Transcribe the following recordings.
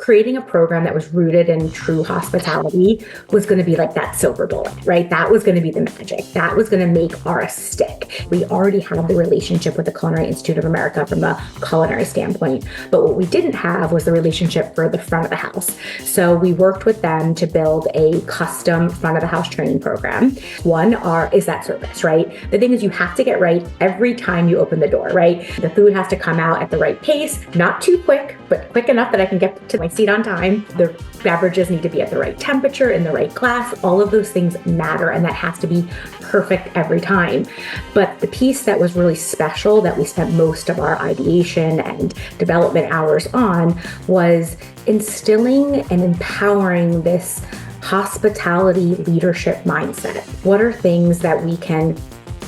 creating a program that was rooted in true hospitality was going to be like that silver bullet, right? That was going to be the magic. That was going to make Aura stick. We already had the relationship with the Culinary Institute of America from a culinary standpoint, but what we didn't have was the relationship for the front of the house. So we worked with them to build a custom front of the house training program. One is that service, right? The thing is, you have to get right every time you open the door, right? The food has to come out at the right pace, not too quick, but quick enough that I can get to my seat on time. The beverages need to be at the right temperature, in the right glass. All of those things matter, and that has to be perfect every time. But the piece that was really special that we spent most of our ideation and development hours on was instilling and empowering this hospitality leadership mindset. What are things that we can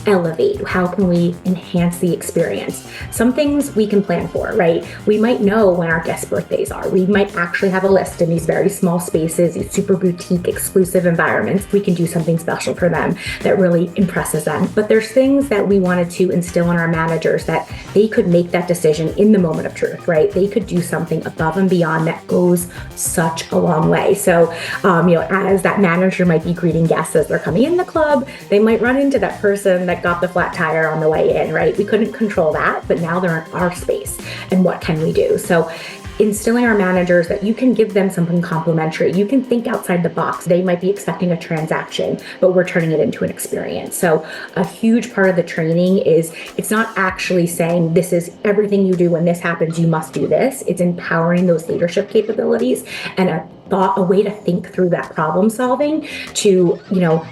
elevate? How can we enhance the experience? Some things we can plan for, right? We might know when our guests' birthdays are. We might actually have a list in these very small spaces, these super boutique, exclusive environments. We can do something special for them that really impresses them. But there's things that we wanted to instill in our managers that they could make that decision in the moment of truth, right? They could do something above and beyond that goes such a long way. So, as that manager might be greeting guests as they're coming in the club, they might run into that person that got the flat tire on the way in, right? We couldn't control that, but now they're in our space. And what can we do? So instilling our managers that you can give them something complimentary. You can think outside the box. They might be expecting a transaction, but we're turning it into an experience. So a huge part of the training is it's not actually saying this is everything you do. When this happens, you must do this. It's empowering those leadership capabilities and a way to think through that problem solving to,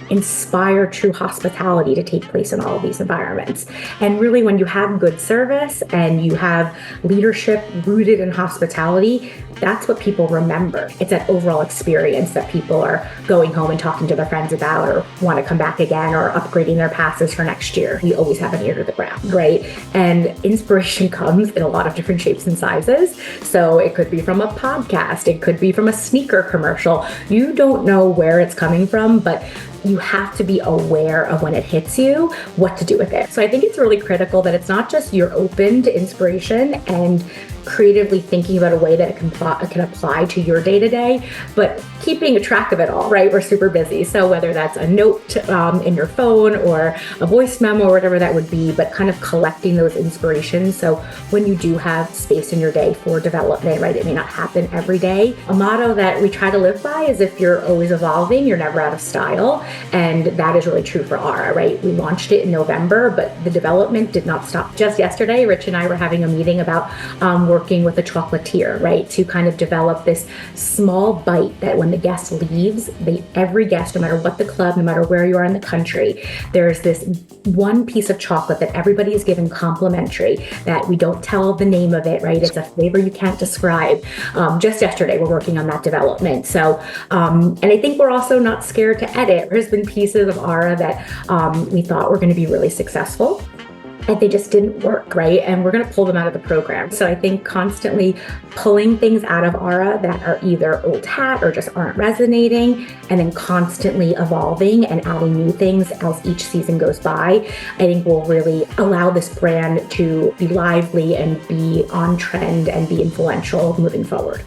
inspire true hospitality to take place in all of these environments. And really, when you have good service and you have leadership rooted in hospitality, that's what people remember. It's that overall experience that people are going home and talking to their friends about or want to come back again or upgrading their passes for next year. We always have an ear to the ground, right? And inspiration comes in a lot of different shapes and sizes. So it could be from a podcast. It could be from a sneaker commercial. You don't know where it's coming from, but you have to be aware of when it hits you, what to do with it. So I think it's really critical that it's not just you're open to inspiration and creatively thinking about a way that it can apply to your day-to-day, but keeping a track of it all, right? We're super busy. So whether that's a note in your phone or a voice memo or whatever that would be, but kind of collecting those inspirations. So when you do have space in your day for development, right? It may not happen every day. A motto that we try to live by is if you're always evolving, you're never out of style. And that is really true for Aura, right? We launched it in November, but the development did not stop. Just yesterday, Rich and I were having a meeting about working with a chocolatier, right? To kind of develop this small bite that when the guest leaves, every guest, no matter what the club, no matter where you are in the country, there's this one piece of chocolate that everybody is given complimentary, that we don't tell the name of it, right? It's a flavor you can't describe. Just yesterday, we're working on that development. So, and I think we're also not scared to edit. There's been pieces of Aura that we thought were going to be really successful, and they just didn't work, right? And we're going to pull them out of the program. So I think constantly pulling things out of Aura that are either old hat or just aren't resonating, and then constantly evolving and adding new things as each season goes by, I think will really allow this brand to be lively and be on trend and be influential moving forward.